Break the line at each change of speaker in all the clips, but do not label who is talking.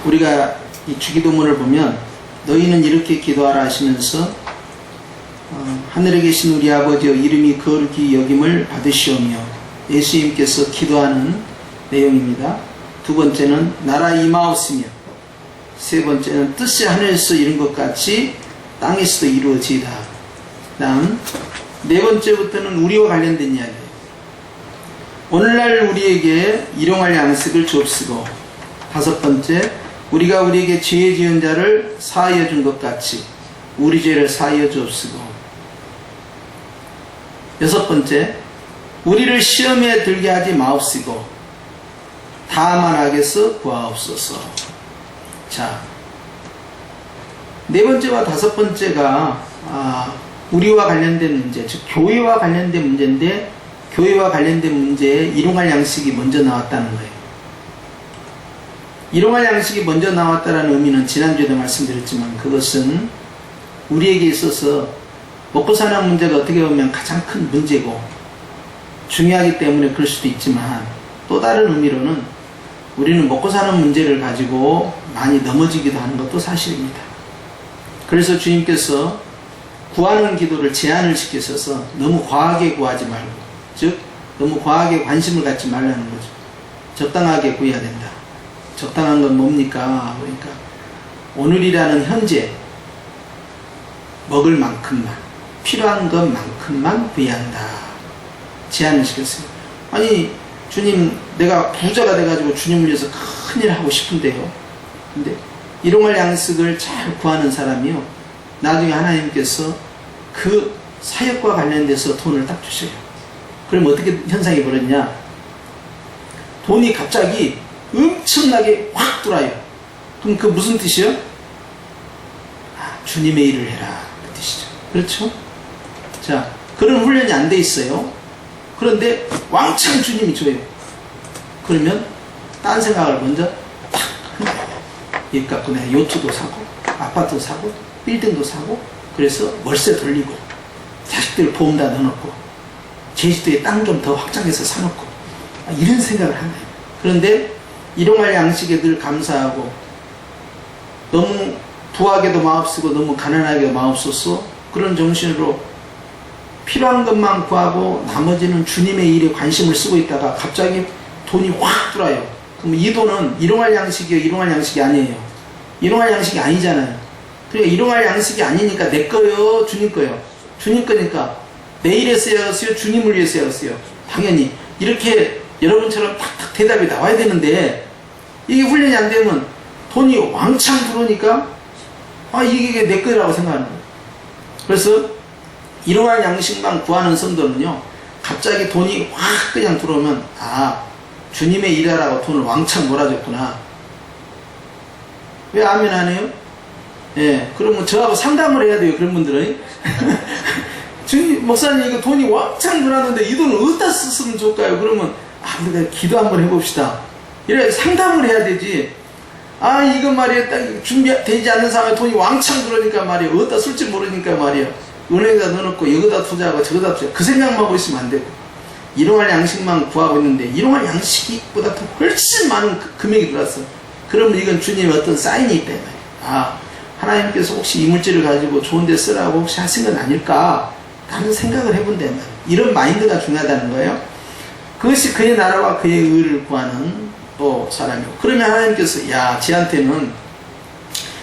우리가 이 주기도문을 보면 너희는 이렇게 기도하라 하시면서 하늘에 계신 우리 아버지여 이름이 거룩히 여김을 받으시오며 예수님께서 기도하는 내용입니다. 두 번째는 나라 임하옵으며 세 번째는 뜻이 하늘에서 이룬 것 같이 땅에서도 이루어지이다. 다음 네 번째부터는 우리와 관련된 이야기예요. 오늘날 우리에게 일용할 양식을 주옵시고 다섯 번째 우리가 우리에게 죄 지은 자를 사하여 준 것 같이 우리 죄를 사하여 주옵시고 여섯 번째 우리를 시험에 들게 하지 마옵시고 다만 악에서 구하옵소서. 자, 네 번째와 다섯 번째가 우리와 관련된 문제, 즉 교회와 관련된 문제인데 교회와 관련된 문제에 일용할 양식이 먼저 나왔다는 거예요. 일용할 양식이 먼저 나왔다는 의미는 지난주에도 말씀드렸지만 그것은 우리에게 있어서 먹고 사는 문제가 어떻게 보면 가장 큰 문제고 중요하기 때문에 그럴 수도 있지만 또 다른 의미로는 우리는 먹고 사는 문제를 가지고 많이 넘어지기도 하는 것도 사실입니다. 그래서 주님께서 구하는 기도를 제한을 시키셔서 너무 과하게 구하지 말고, 즉 너무 과하게 관심을 갖지 말라는 거죠. 적당하게 구해야 된다. 적당한 건 뭡니까? 그러니까 오늘이라는 현재 먹을 만큼만, 필요한 것만큼만 구해야 한다. 제한을 시켰어요. 아니 주님, 내가 부자가 돼가지고 주님을 위해서 큰일 하고 싶은데요. 근데 일용할 양식을 잘 구하는 사람이요, 나중에 하나님께서 그 사역과 관련돼서 돈을 딱 주셔요. 그럼 어떻게 현상이 벌어지냐? 돈이 갑자기 엄청나게 확 들어와요. 그럼 그 무슨 뜻이요? 주님의 일을 해라, 그 뜻이죠. 그렇죠? 자, 그런 훈련이 안 돼 있어요. 그런데 왕창 주님이 줘요. 그러면 딴 생각을 먼저 탁 일 갖고 내가 요트도 사고 아파트도 사고 빌딩도 사고 그래서 월세 돌리고 자식들 보험 다 넣어놓고 제주도에 땅 좀 더 확장해서 사놓고 이런 생각을 하네요. 그런데 일용할 양식에 늘 감사하고 너무 부하게도 마옵쓰고 너무 가난하게도 마옵소서 그런 정신으로 필요한 것만 구하고 나머지는 주님의 일에 관심을 쓰고 있다가 갑자기 돈이 확 들어와요. 그럼 이 돈은 일용할 양식이요, 일용할 양식이 아니에요. 일용할 양식이 아니잖아요. 그러니까 일용할 양식이 아니니까 내 거요, 주님 거요. 주님 거니까 내일에 써야겠어요, 주님을 위해 써야겠어요. 당연히 이렇게 여러분처럼 탁탁 대답이 나와야 되는데 이게 훈련이 안 되면 돈이 왕창 들어오니까 이게 내 거라고 생각하는 거예요. 그래서 일용할 양식만 구하는 성도는요, 갑자기 돈이 확 그냥 들어오면 주님의 일하라고 돈을 왕창 몰아줬구나. 왜 아멘 안 해요? 예, 그러면 저하고 상담을 해야 돼요. 그런 분들은 주님, 목사님 이거 돈이 왕창 들어왔는데 이 돈을 어디다 쓰면 좋을까요? 그러면 우리가 기도 한번 해봅시다. 이래 상담을 해야 되지. 이거 말이야, 딱 준비되지 않는 상황에 돈이 왕창 들어오니까 말이야, 어디다 쓸지 모르니까 말이야, 은행에다 넣어놓고 여기다 투자하고 저기다 투자, 그 생각만 하고 있으면 안 되고, 일용할 양식만 구하고 있는데 일용할 양식보다 더 훨씬 많은 금액이 들어왔어. 그러면 이건 주님의 어떤 사인이 있다. 하나님께서 혹시 이 물질을 가지고 좋은 데 쓰라고 혹시 하신 건 아닐까? 라는 생각을 해본다. 이런 마인드가 중요하다는 거예요. 그것이 그의 나라와 그의 의를 구하는 또 사람이고, 그러면 하나님께서 쟤한테는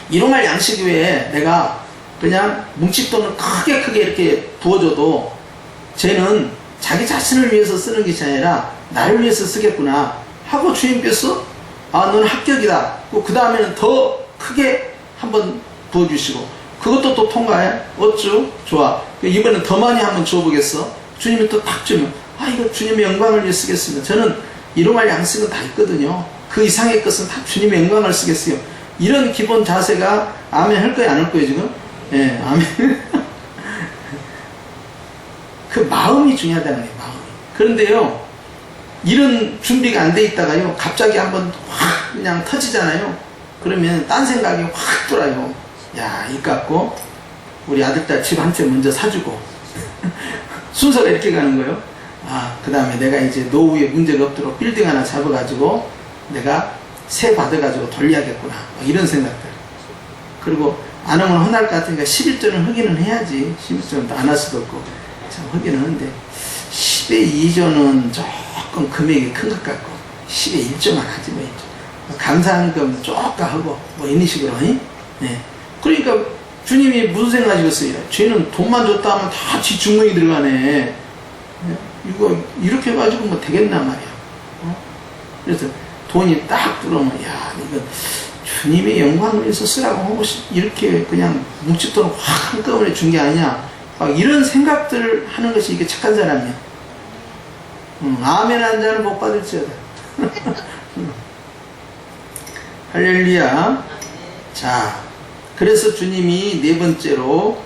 일용할 양식 외에 내가 그냥 뭉칫돈을 크게 이렇게 부어줘도 쟤는 자기 자신을 위해서 쓰는 것이 아니라 나를 위해서 쓰겠구나 하고 주님께서 너는 합격이다. 그 다음에는 더 크게 한번 부어주시고 그것도 또 통과해. 어쭈? 좋아. 이번엔 더 많이 한번 줘보겠어. 주님이 또 탁 주면 이거 주님의 영광을 위해 쓰겠습니다. 저는 일용할 양식은 다 있거든요. 그 이상의 것은 다 주님의 영광을 쓰겠어요. 이런 기본 자세가 아멘 할 거예요, 안 할 거예요 지금? 예, 아멘. 그 마음이 중요하다는 거예요, 마음이. 그런데요, 이런 준비가 안 돼 있다가요, 갑자기 한번 확 그냥 터지잖아요. 그러면 딴 생각이 확 돌아요. 이 갖고 우리 아들딸 집 한 채 먼저 사주고 순서가 이렇게 가는 거예요. 그 다음에 내가 이제 노후에 문제가 없도록 빌딩 하나 잡아가지고 내가 세 받아가지고 돌려야겠구나. 이런 생각들. 그리고 안 하면 혼날 것 같으니까 11조는 하기는 해야지. 11조는 안 할 수도 없고. 참 하기는 하는데 10의 2조는 조금 금액이 큰 것 같고 10의 1조만 하지 뭐. 감사한금 쪼까 하고 뭐 이런 식으로. 네. 그러니까 주님이 무슨 생각하시겠어요? 쟤는 돈만 줬다 하면 다 지 주머니 들어가네. 이거 이렇게 해가지고 뭐 되겠나 말이야. 그래서 돈이 딱 들어오면 야 이거 주님의 영광을 위해서 쓰라고 하고 이렇게 그냥 뭉칫돈을 확 한꺼번에 준 게 아니냐. 막 이런 생각들을 하는 것이 이게 착한 사람이야. 아멘 한 자는 복 받을지어다. 할렐루야. 자, 그래서 주님이 네 번째로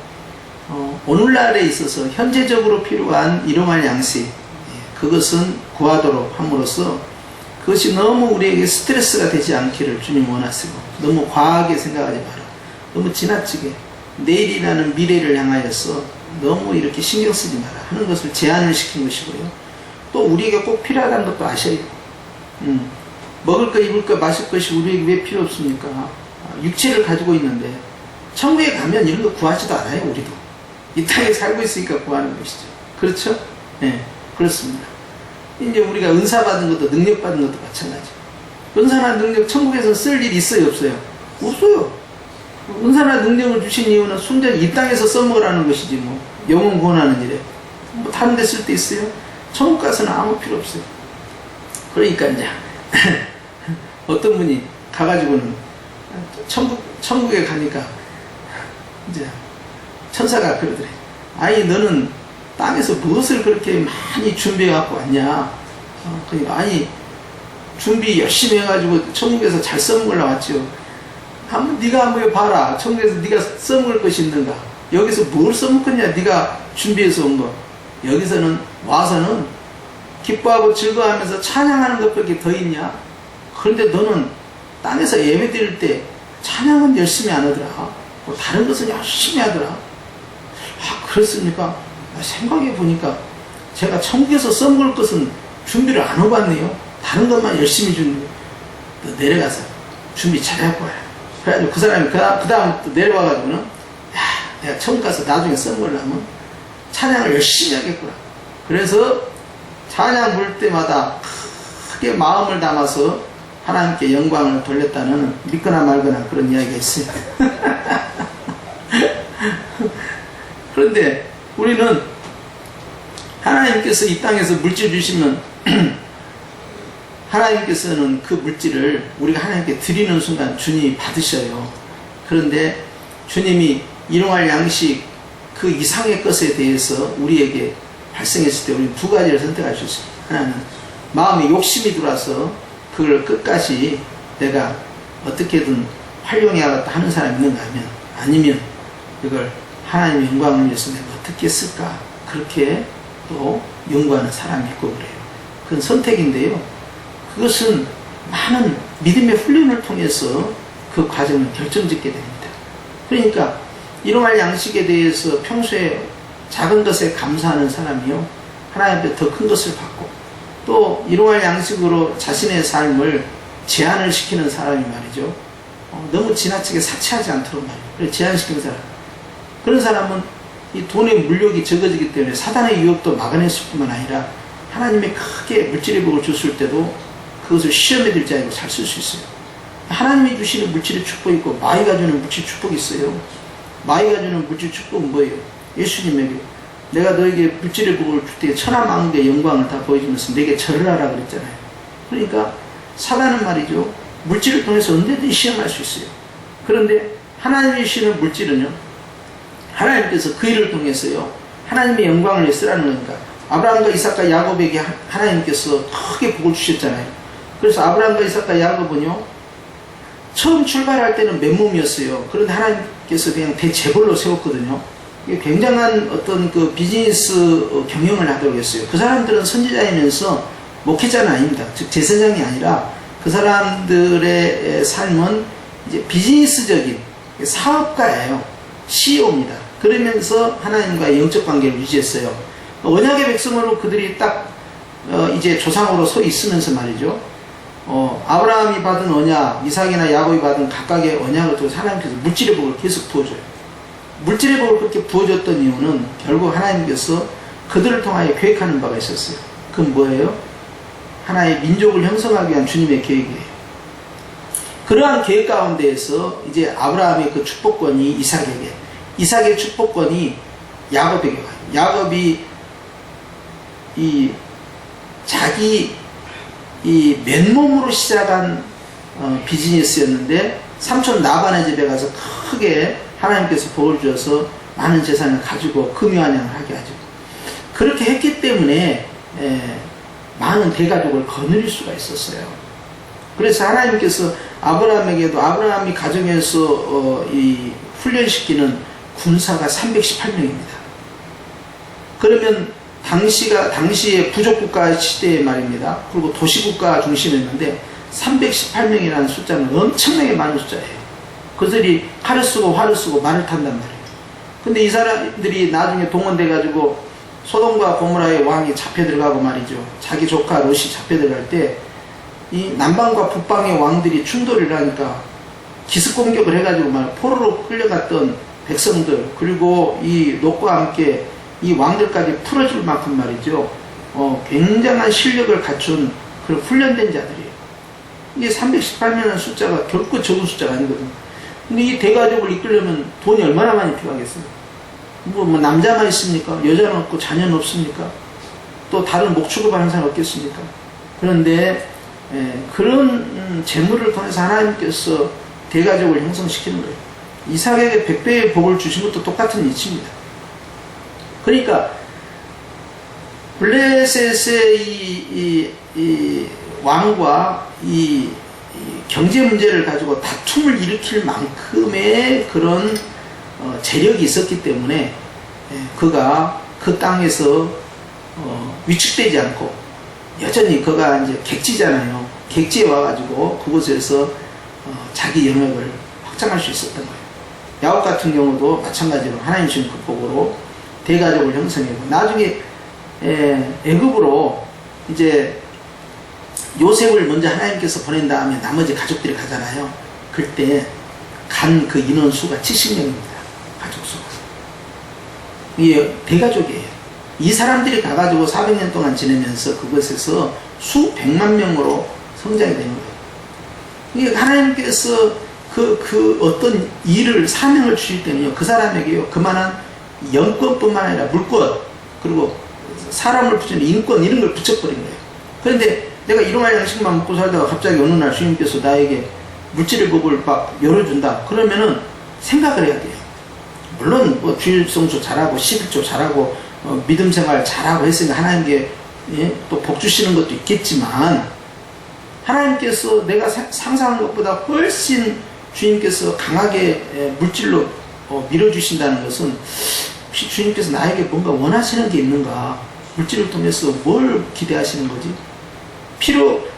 오늘날에 있어서 현재적으로 필요한 일용할 양식, 그것은 구하도록 함으로써 그것이 너무 우리에게 스트레스가 되지 않기를 주님 원하시고, 너무 과하게 생각하지 마라. 너무 지나치게 내일이라는 미래를 향하여서 너무 이렇게 신경 쓰지 마라 하는 것을 제안을 시킨 것이고요. 또 우리에게 꼭 필요하다는 것도 아셔야 돼요. 먹을 거, 입을 거, 마실 것이 우리에게 왜 필요 없습니까? 육체를 가지고 있는데 천국에 가면 이런 거 구하지도 않아요. 우리도 이 땅에 살고 있으니까 구하는 것이죠. 그렇죠? 네, 그렇습니다. 이제 우리가 은사 받은 것도 능력 받은 것도 마찬가지. 은사나 능력 천국에서 쓸 일이 있어요, 없어요? 없어요. 은사나 능력을 주신 이유는 순전히 이 땅에서 써먹으라는 것이지 뭐 영혼 구원하는 일에 뭐 다른 데 쓸 때 있어요? 천국 가서는 아무 필요 없어요. 그러니까 이제 어떤 분이 가가지고는 천국에 가니까 이제 천사가 그러더래. 아니 너는 땅에서 무엇을 그렇게 많이 준비해 갖고 왔냐. 그러니까 아니 준비 열심히 해가지고 천국에서 잘 써먹으려고 왔죠. 한번 네가 한번 봐라. 천국에서 네가 써먹을 것이 있는가. 여기서 뭘 써먹겠냐. 네가 준비해서 온 거. 여기서는 와서는 기뻐하고 즐거워하면서 찬양하는 것밖에 더 있냐. 그런데 너는 땅에서 예배 드릴 때 찬양은 열심히 안 하더라. 뭐 다른 것은 열심히 하더라. 아 그렇습니까? 생각해 보니까 제가 천국에서 써먹을 것은 준비를 안 하고 왔네요. 다른 것만 열심히 주는 거. 너 내려가서 준비 잘해갖고 와라. 그래가지고 그 사람이 그 다음 또 내려와가지고는 야 내가 천국 가서 나중에 써먹으려면 찬양을 열심히 하겠구나. 그래서 찬양 부를 때마다 크게 마음을 담아서 하나님께 영광을 돌렸다는 믿거나 말거나 그런 이야기가 있어요. 그런데 우리는 하나님께서 이 땅에서 물질 주시면 하나님께서는 그 물질을 우리가 하나님께 드리는 순간 주님이 받으셔요. 그런데 주님이 일용할 양식 그 이상의 것에 대해서 우리에게 발생했을 때 우리는 두 가지를 선택할 수 있어요. 하나는 마음에 욕심이 들어와서 그걸 끝까지 내가 어떻게든 활용해야겠다 하는 사람이 있는가 하면, 아니면 이걸 하나님의 영광을 위해서 내가 어떻게 쓸까 그렇게 또 연구하는 사람이 있고 그래요. 그건 선택인데요. 그것은 많은 믿음의 훈련을 통해서 그 과정을 결정짓게 됩니다. 그러니까 일용할 양식에 대해서 평소에 작은 것에 감사하는 사람이요, 하나님 앞에 더 큰 것을 받고, 또 일용할 양식으로 자신의 삶을 제한을 시키는 사람이 말이죠. 너무 지나치게 사치하지 않도록 말이에요. 제한시키는 사람. 그런 사람은 이 돈의 물욕이 적어지기 때문에 사단의 유혹도 막아냈을 뿐만 아니라 하나님의 크게 물질의 복을 줬을 때도 그것을 시험에 들지 않고 잘 쓸 수 있어요. 하나님이 주시는 물질의 축복이 있고 마귀가 주는 물질 축복이 있어요. 마귀가 주는 물질 축복은 뭐예요? 예수님에게 내가 너에게 물질의 복을 줄 때 천하만국의 영광을 다 보여주면서 내게 절을 하라 그랬잖아요. 그러니까 사단은 말이죠, 물질을 통해서 언제든지 시험할 수 있어요. 그런데 하나님이 주시는 물질은요, 하나님께서 그 일을 통해서요 하나님의 영광을 위해 쓰라는 거니까. 아브라함과 이삭과 야곱에게 하나님께서 크게 복을 주셨잖아요. 그래서 아브라함과 이삭과 야곱은요 처음 출발할 때는 맨몸이었어요. 그런데 하나님께서 그냥 대재벌로 세웠거든요. 굉장한 어떤 그 비즈니스 경영을 하도록 했어요. 그 사람들은 선지자이면서 목회자는 아닙니다. 즉 제사장이 아니라 그 사람들의 삶은 이제 비즈니스적인 사업가예요. CEO입니다. 그러면서 하나님과의 영적 관계를 유지했어요. 언약의 백성으로 그들이 딱 이제 조상으로 서 있으면서 말이죠. 아브라함이 받은 언약, 이삭이나 야곱이 받은 각각의 언약을 통해서 하나님께서 물질의 복을 계속 부어줘요. 물질의 복을 그렇게 부어줬던 이유는 결국 하나님께서 그들을 통하여 계획하는 바가 있었어요. 그건 뭐예요? 하나의 민족을 형성하기 위한 주님의 계획이에요. 그러한 계획 가운데에서 이제 아브라함의 그 축복권이 이삭에게, 이삭의 축복권이 야곱에게 와요. 야곱이 자기 맨몸으로 시작한 비즈니스였는데 삼촌 라반의 집에 가서 크게 하나님께서 복을 주어서 많은 재산을 가지고 금유한양을 하게 하죠. 그렇게 했기 때문에 많은 대가족을 거느릴 수가 있었어요. 그래서 하나님께서 아브라함에게도 아브라함이 가정에서 훈련시키는 군사가 318명입니다. 그러면 당시의 부족국가 시대의 말입니다. 그리고 도시국가 중심이었는데 318명이라는 숫자는 엄청나게 많은 숫자예요. 그들이 칼을 쓰고 활을 쓰고 말을 탄단 말이에요. 근데 이 사람들이 나중에 동원돼가지고 소돔과 고모라의 왕이 잡혀 들어가고 말이죠. 자기 조카 롯이 잡혀 들어갈 때 이 남방과 북방의 왕들이 충돌을 하니까 기습 공격을 해가지고 포로로 끌려갔던 백성들, 그리고 이 롯과 함께 이 왕들까지 풀어줄 만큼 말이죠. 굉장한 실력을 갖춘 그런 훈련된 자들이에요. 이게 318명이라는 숫자가 결코 적은 숫자가 아니거든요. 근데 이 대가족을 이끌려면 돈이 얼마나 많이 필요하겠어요? 뭐 남자만 있습니까? 여자는 없고 자녀는 없습니까? 또 다른 목축을 하는 사람 없겠습니까? 그런데 그런 재물을 통해서 하나님께서 대가족을 형성시키는 거예요. 이삭에게 100배의 복을 주신 것도 똑같은 이치입니다. 그러니까 블레셋의 이 왕과 이 경제 문제를 가지고 다툼을 일으킬 만큼의 그런 재력이 있었기 때문에 그가 그 땅에서 위축되지 않고 여전히 그가 이제 객지잖아요. 객지에 와가지고 그곳에서 자기 영역을 확장할 수 있었던 거예요. 야곱 같은 경우도 마찬가지로 하나님 주신 그 복으로 대가족을 형성하고 나중에 애굽으로 이제 요셉을 먼저 하나님께서 보낸 다음에 나머지 가족들이 가잖아요. 그때 간 그 인원수가 70명입니다. 가족수가. 이게 대가족이에요. 이 사람들이 가가지고 400년 동안 지내면서 그곳에서 수백만 명으로 성장이 되는 거예요. 이게 하나님께서 그 어떤 일을, 사명을 주실 때는요, 그 사람에게요, 그만한 영권뿐만 아니라 물권, 그리고 사람을 붙이는 인권, 이런 걸 붙여버린 거예요. 그런데 내가 일용할 양식만 먹고 살다가 갑자기 어느 날 주님께서 나에게 물질의 복을 막 열어준다. 그러면은 생각을 해야 돼요. 물론 뭐 주일성수 잘하고 11조 잘하고 믿음 생활 잘하고 했으니까 하나님께 또 복 주시는 것도 있겠지만 하나님께서 내가 상상한 것보다 훨씬 주님께서 강하게 물질로 밀어주신다는 것은 혹시 주님께서 나에게 뭔가 원하시는 게 있는가? 물질을 통해서 뭘 기대하시는 거지?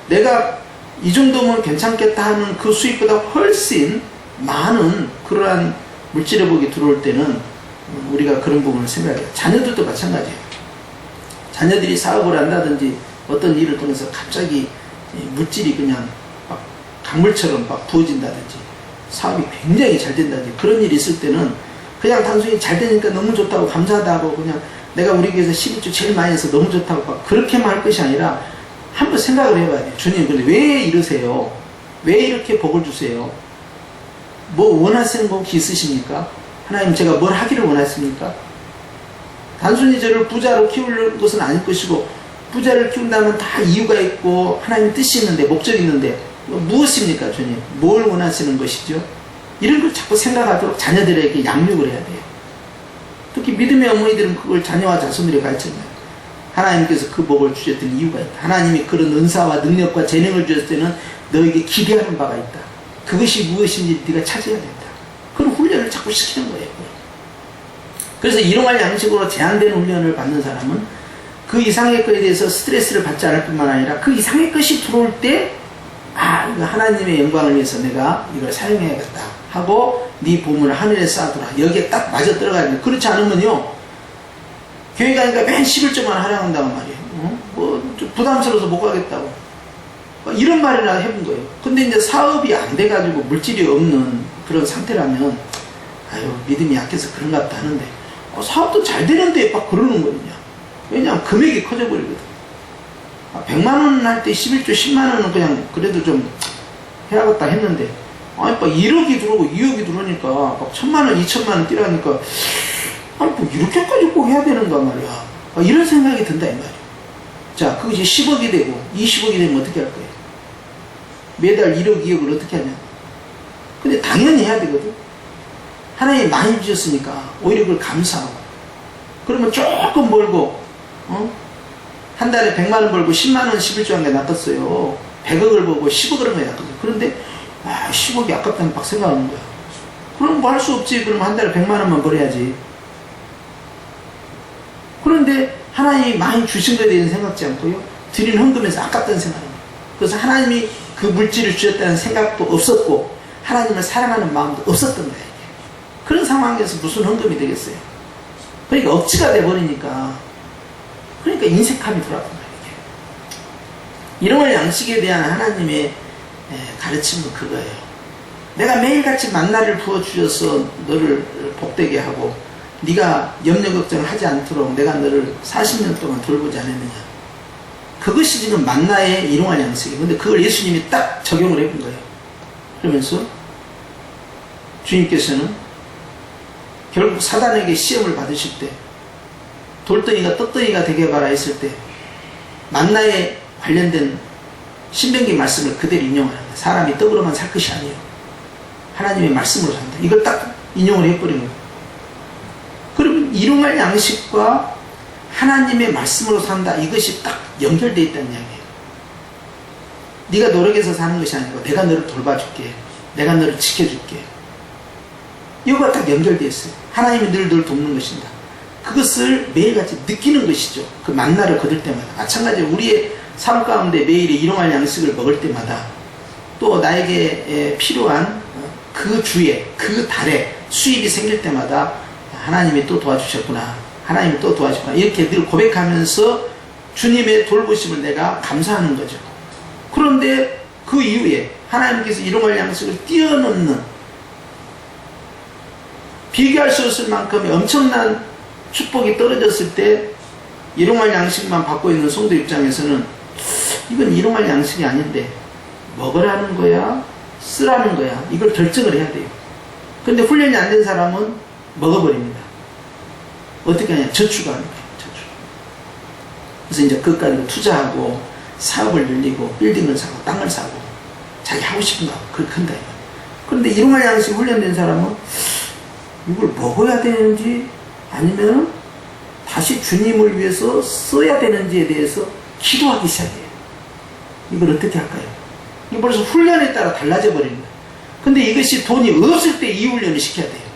내가 이 정도면 괜찮겠다 하는 그 수익보다 훨씬 많은 그러한 물질의 복이 들어올 때는 우리가 그런 부분을 생각해요. 자녀들도 마찬가지예요. 자녀들이 사업을 한다든지 어떤 일을 통해서 갑자기 물질이 그냥 막 강물처럼 막 부어진다든지 사업이 굉장히 잘 된다든지 그런 일이 있을 때는 그냥 단순히 잘 되니까 너무 좋다고 감사하다고 그냥 내가 우리 교회에서 11조 제일 많이 해서 너무 좋다고 막 그렇게만 할 것이 아니라 한번 생각을 해봐야 돼요. 주님, 근데 왜 이러세요? 왜 이렇게 복을 주세요? 뭐 원하시는 복이 있으십니까? 하나님, 제가 뭘 하기를 원하십니까? 단순히 저를 부자로 키우는 것은 아닐 것이고, 부자를 키운다면 다 이유가 있고 하나님 뜻이 있는데, 목적이 있는데 무엇입니까, 주님? 뭘 원하시는 것이죠? 이런 걸 자꾸 생각하도록 자녀들에게 양육을 해야 돼요. 특히 믿음의 어머니들은 그걸 자녀와 자손들에게 가르쳐줘요. 하나님께서 그 복을 주셨던 이유가 있다. 하나님이 그런 은사와 능력과 재능을 주셨을 때는 너에게 기대하는 바가 있다. 그것이 무엇인지 네가 찾아야 된다. 그런 훈련을 자꾸 시키는 거예요. 그래서 일용할 양식으로 제한된 훈련을 받는 사람은 그 이상의 것에 대해서 스트레스를 받지 않을 뿐만 아니라 그 이상의 것이 들어올 때 이거 하나님의 영광을 위해서 내가 이걸 사용해야겠다 하고 네 보물을 하늘에 쌓아두라. 여기에 딱 맞아 들어가야 돼. 그렇지 않으면요, 교회 가니까 맨 11조만 하라고 한다고 말이에요. 뭐 좀 부담스러워서 못 가겠다고. 이런 말이나 해본 거예요. 근데 이제 사업이 안 돼가지고 물질이 없는 그런 상태라면, 아유, 믿음이 약해서 그런가 보다 하는데, 사업도 잘 되는데 막 그러는 거냐. 왜냐하면 금액이 커져버리거든. 100만원 할 때 11조 10만원은 그냥 그래도 좀 해야겠다 했는데, 아니, 막 1억이 들어오고 2억이 들어오니까 막 1000만원, 2000만원 뛰라니까, 아니, 뭐 이렇게까지 꼭 해야 되는가 말이야. 이런 생각이 든다, 이 말이야. 자, 그것이 10억이 되고 20억이 되면 어떻게 할 거예요? 매달 1억, 2억을 어떻게 하냐. 근데 당연히 해야 되거든. 하나님이 많이 주셨으니까 오히려 그걸 감사하고. 그러면 조금 벌고, 한 달에 100만원 벌고 10만원 11조 한 게 낫겠어요. 100억을 벌고 10억을 한 게 낫겠어요. 그런데, 10억이 아깝다는 막 생각하는 거야. 그럼 뭐 할 수 없지. 그럼 한 달에 100만원만 벌어야지. 그런데 하나님이 많이 주신 거에 대해서 생각지 않고요. 드린 헌금에서 아깝다는 생각입니다. 그래서 하나님이 그 물질을 주셨다는 생각도 없었고, 하나님을 사랑하는 마음도 없었던 거예요. 그런 상황에서 무슨 헌금이 되겠어요? 그러니까 억지가 돼버리니까, 그러니까 인색함이 돌아간다. 일용할 양식에 대한 하나님의 가르침은 그거예요. 내가 매일같이 만나를 부어주셔서 너를 복되게 하고, 네가 염려 걱정을 하지 않도록 내가 너를 40년 동안 돌보지 않았느냐. 그것이 지금 만나의 일용할 양식이에요. 근데 그걸 예수님이 딱 적용을 해본 거예요. 그러면서 주님께서는 결국 사단에게 시험을 받으실 때, 돌덩이가 떡덩이가 되게 해봐라 했을 때, 만나에 관련된 신명기 말씀을 그대로 인용하는 거예요. 사람이 떡으로만 살 것이 아니에요. 하나님의 말씀으로 산다. 이걸 딱 인용을 해버린 거예요. 그러면 일용할 양식과 하나님의 말씀으로 산다. 이것이 딱 연결되어 있다는 이야기예요. 네가 노력해서 사는 것이 아니고 내가 너를 돌봐줄게. 내가 너를 지켜줄게. 이거가 딱 연결되어 있어요. 하나님이 늘 돕는 것입니다. 그것을 매일같이 느끼는 것이죠. 그 만나를 거둘 때마다. 마찬가지로 우리의 삶 가운데 매일 일용할 양식을 먹을 때마다 또 나에게 필요한 그 주에, 그 달에 수입이 생길 때마다 하나님이 또 도와주셨구나. 하나님이 또 도와주셨구나. 이렇게 늘 고백하면서 주님의 돌보심을 내가 감사하는 거죠. 그런데 그 이후에 하나님께서 일용할 양식을 뛰어넘는, 비교할 수 없을 만큼의 엄청난 축복이 떨어졌을 때 일용할 양식만 받고 있는 성도 입장에서는 이건 일용할 양식이 아닌데 먹으라는 거야? 쓰라는 거야? 이걸 결정을 해야 돼요. 근데 훈련이 안 된 사람은 먹어버립니다. 어떻게 하냐? 저축하는 거예요. 저축. 그래서 이제 그것까지 투자하고 사업을 늘리고 빌딩을 사고 땅을 사고 자기 하고 싶은 거 하고 그렇게 한다. 그런데 일용할 양식 훈련된 사람은 이걸 먹어야 되는지 아니면 다시 주님을 위해서 써야 되는지에 대해서 기도하기 시작해요. 이걸 어떻게 할까요? 이거 벌써 훈련에 따라 달라져 버립니다. 근데 이것이 돈이 없을 때 이 훈련을 시켜야 돼요.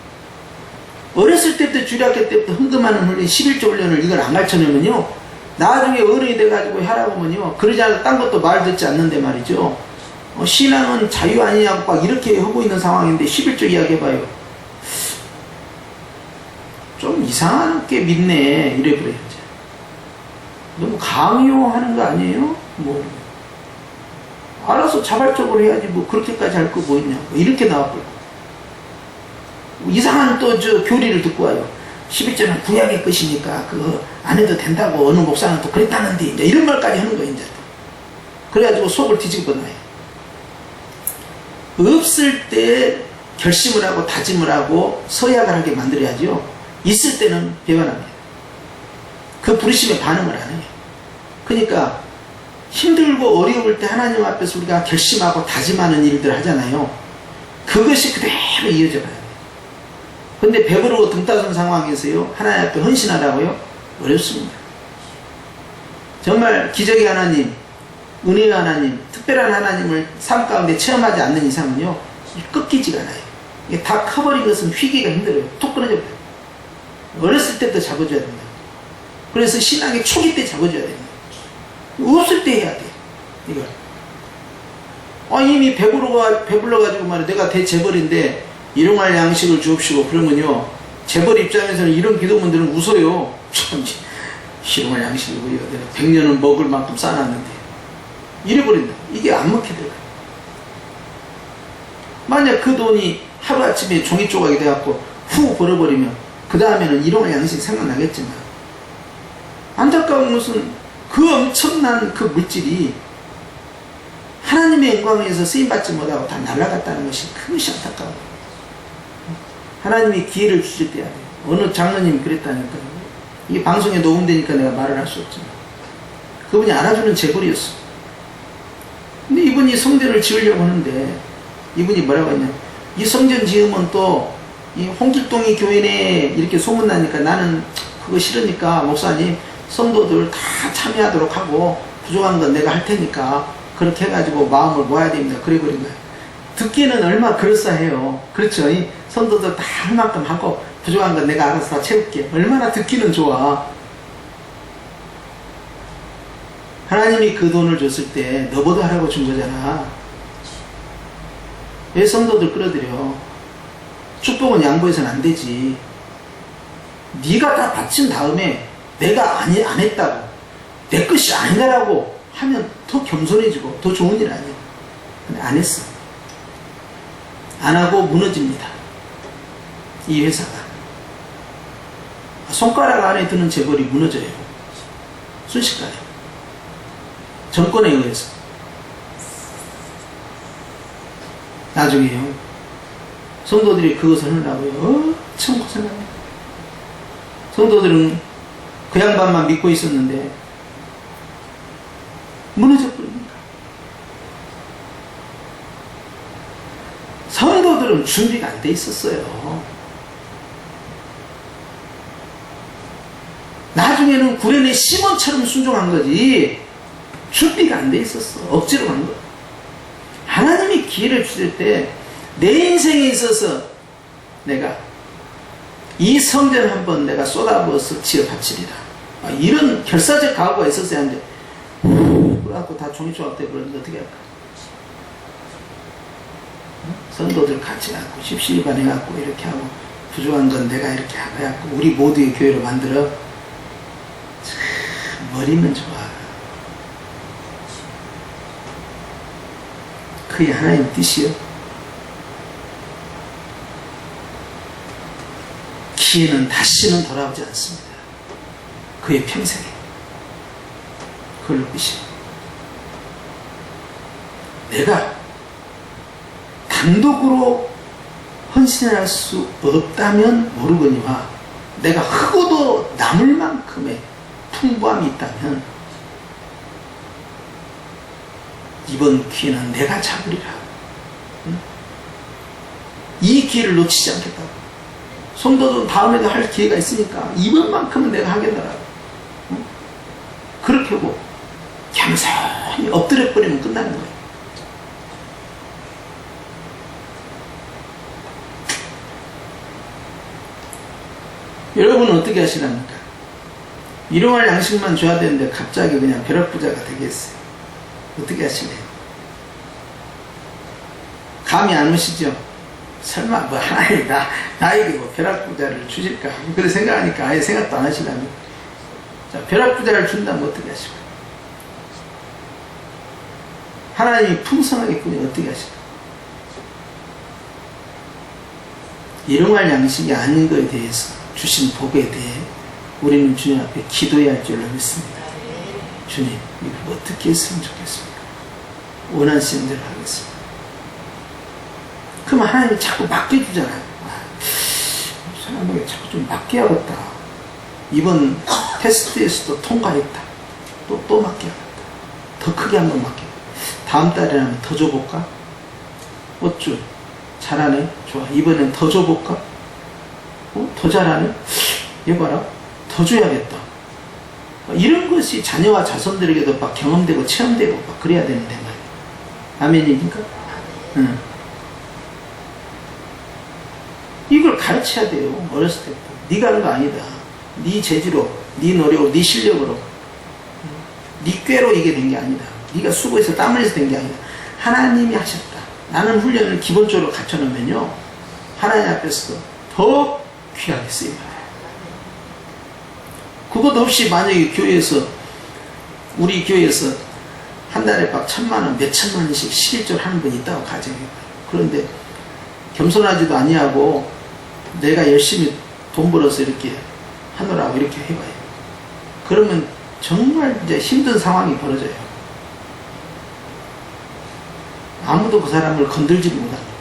어렸을 때부터 주일학교 때부터 헌금하는 훈련, 11조 훈련을 이걸 안 가르쳐내면요, 나중에 어른이 돼가지고 하라고 하면요, 그러지 않아도 딴 것도 말 듣지 않는데 말이죠. 신앙은 자유 아니냐고 막 이렇게 하고 있는 상황인데 11조 이야기 해봐요. 좀 이상하게 믿네. 이래 그래야지. 너무 강요하는 거 아니에요? 뭐 알아서 자발적으로 해야지 뭐 그렇게까지 할 거 뭐 있냐고 이렇게 나와버려. 이상한 또 저 교리를 듣고 와요. 11조는 구약의 것이니까 그거 안 해도 된다고 어느 목사는 또 그랬다는데 이제 이런 말까지 하는 거예요. 이제 그래가지고 속을 뒤집어 놔요. 없을 때 결심을 하고 다짐을 하고 서약을 하게 만들어야죠. 있을 때는 배반합니다. 그 부르심에 반응을 안 해요. 그러니까 힘들고 어려울 때 하나님 앞에서 우리가 결심하고 다짐하는 일들 하잖아요. 그것이 그대로 이어져 가요. 근데 배부르고 등 따순 상황에서요, 하나님 앞에 헌신하라고요? 어렵습니다. 정말 기적의 하나님, 은혜의 하나님, 특별한 하나님을 삶 가운데 체험하지 않는 이상은요, 꺾이지가 않아요. 이게 다 커버린 것은 휘기가 힘들어요. 툭 끊어져 버려요. 어렸을 때부터 잡아줘야 된다. 그래서 신앙의 초기 때 잡아줘야 된다. 없을 때 해야 돼. 이걸. 이미 배불러가지고 말이야. 내가 대재벌인데 일용할 양식을 주옵시고 그러면요. 재벌 입장에서는 이런 기도문들은 웃어요. 참, 일용할 양식이고요. 내가 100년은 먹을 만큼 쌓아놨는데. 이래버린다. 이게 안 먹게 돼요. 만약 그 돈이 하루아침에 종이 조각이 돼갖고 후 벌어버리면 그 다음에는 일용할 양식이 생각나겠지만, 안타까운 것은 그 엄청난 그 물질이 하나님의 영광을 위해서 쓰임받지 못하고 다 날아갔다는 것이 그것이 안타까워요. 하나님이 기회를 주실 때야 돼요. 어느 장로님이 그랬다니까요. 이게 방송에 녹음되니까 내가 말을 할 수 없지만, 그분이 알아주는 재벌이었어. 근데 이분이 성전을 지으려고 하는데, 이분이 뭐라고 했냐, 이 성전 지으면 또 이 홍길동이 교회네 이렇게 소문나니까 나는 그거 싫으니까 목사님 성도들 다 참여하도록 하고 부족한 건 내가 할 테니까 그렇게 해가지고 마음을 모아야 됩니다. 그래 버린 거예요. 듣기에는 얼마나 그럴싸해요. 그렇죠? 이 성도들 다 할 만큼 하고 부족한 건 내가 알아서 다 채울게. 얼마나 듣기는 좋아. 하나님이 그 돈을 줬을 때 너보다 하라고 준 거잖아. 왜 성도들 끌어들여? 축복은 양보해서는 안 되지. 네가 다 바친 다음에 내가 안 했다고, 내 것이 아니다라고 하면 더 겸손해지고 더 좋은 일 아니야. 근데 안 했어. 안 하고 무너집니다. 이 회사가. 손가락 안에 드는 재벌이 무너져요. 순식간에. 정권에 의해서. 나중에요. 성도들이 그것을 하려고요. 엄청 고생합니다. 성도들은 그 양반만 믿고 있었는데 무너져버립니다. 성도들은 준비가 안 돼 있었어요. 나중에는 구련의 시몬처럼 순종한 거지 준비가 안 돼 있었어. 억지로 간 거. 하나님이 기회를 주실 때 내 인생에 있어서 내가 이 성전 한번 내가 쏟아부어서 지어 바치리라. 이런 결사적 각오가 있었어야 하는데 그래갖고 다 종이조각 돼버렸는데 어떻게 할까? 성도들 같이 갖고 십시일반 해갖고 이렇게 하고 부족한 건 내가 이렇게 해갖고 우리 모두의 교회를 만들어. 참 머리는 좋아. 그게 하나님 뜻이요. 기회는 다시는 돌아오지 않습니다. 그의 평생에. 그걸 뜻이요. 내가 단독으로 헌신할 수 없다면 모르거니와 내가 흙어도 남을 만큼의 풍부함이 있다면 이번 기회는 내가 잡으리라. 응? 이 기회를 놓치지 않겠다고. 성도들은 다음에도 할 기회가 있으니까 이번만큼은 내가 하겠다라고. 응? 그렇게 하고 겸손히 엎드려 버리면 끝나는 거예요. 여러분은 어떻게 하시랍니까? 일용할 양식만 줘야 되는데 갑자기 그냥 벼락부자가 되겠어요. 어떻게 하실래요? 감이 안 오시죠? 설마 뭐 하나님 나에게 뭐 벼락부자를 주실까? 그렇게 생각하니까 아예 생각도 안 하시라면, 자, 벼락부자를 준다면 어떻게 하실까? 하나님이 풍성하게 꾸면 어떻게 하실까? 일용할 양식이 아닌 것에 대해서 주신 복에 대해 우리는 주님 앞에 기도해야 할 줄로 믿습니다. 주님, 이거 어떻게 했으면 좋겠습니까? 원하시는 대로 하겠습니다. 그럼 하나님이 자꾸 맡겨주잖아요. 사람에게 자꾸 좀 맡겨야겠다. 이번 테스트에서도 통과했다. 또 맡겨야겠다. 더 크게 한번 맡겨. 다음 달에는 더 줘볼까? 어쭈, 잘하네. 좋아. 이번엔 더 줘볼까? 더 잘하네. 얘 봐라. 더 줘야겠다. 이런 것이 자녀와 자손들에게도 막 경험되고 체험되고 막 그래야 되는데 말이야. 아멘입니까? 응. 이걸 가르쳐야 돼요. 어렸을 때부터. 네가 하는 거 아니다. 네 재주로, 네 노력으로, 네 실력으로, 네 꾀로 이게 된 게 아니다. 네가 수고해서 땀 흘려서 된 게 아니다. 하나님이 하셨다. 나는 훈련을 기본적으로 갖춰놓으면요, 하나님 앞에서도 더 귀하게 쓰입니다. 그것 없이 만약에 교회에서, 우리 교회에서 한 달에 막 1,000만 원, 몇 천만 원씩 11조를 하는 분이 있다고 가정해봐요. 그런데 겸손하지도 아니하고 내가 열심히 돈 벌어서 이렇게 하느라고 이렇게 해봐요. 그러면 정말 이제 힘든 상황이 벌어져요. 아무도 그 사람을 건들지를 못합니다.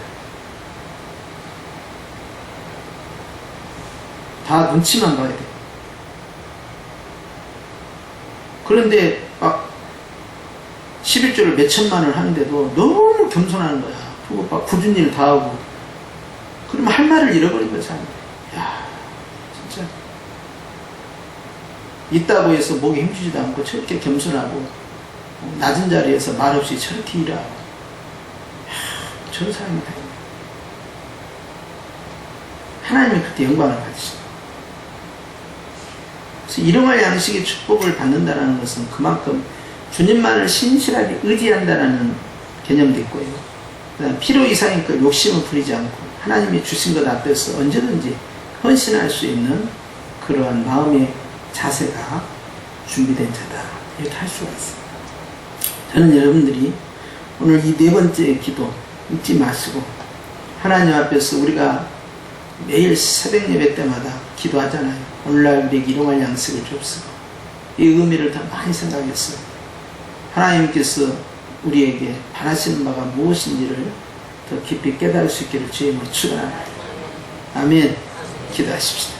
다 눈치만 봐야 돼요. 그런데 막 11조를 몇 천만 원을 하는데도 너무 겸손한 거야. 그리고 막 굳은 일 다 하고. 그러면 할 말을 잃어버린 거야, 사람들이. 야, 진짜. 있다고 해서 목에 힘주지도 않고 저렇게 겸손하고, 낮은 자리에서 말없이 저렇게 일하고. 야, 저런 사람이 다 있네. 하나님이 그때 영광을 받으신다. 그래서 일용할 양식의 축복을 받는다는 것은 그만큼 주님만을 신실하게 의지한다는 개념도 있고요. 그다음 필요 이상의 그 욕심을 부리지 않고 하나님이 주신 것 앞에서 언제든지 헌신할 수 있는 그러한 마음의 자세가 준비된 자다. 이렇게 할 수가 있습니다. 저는 여러분들이 오늘 이 네 번째 기도 잊지 마시고 하나님 앞에서 우리가 매일 새벽 예배 때마다 기도하잖아요. 오늘날 우리에게 일용할 양식을 주옵소서. 이 의미를 더 많이 생각했어요. 하나님께서 우리에게 바라시는 바가 무엇인지를 더 깊이 깨달을 수 있기를 주의 이름으로 축원합니다. 아멘. 기도하십시다.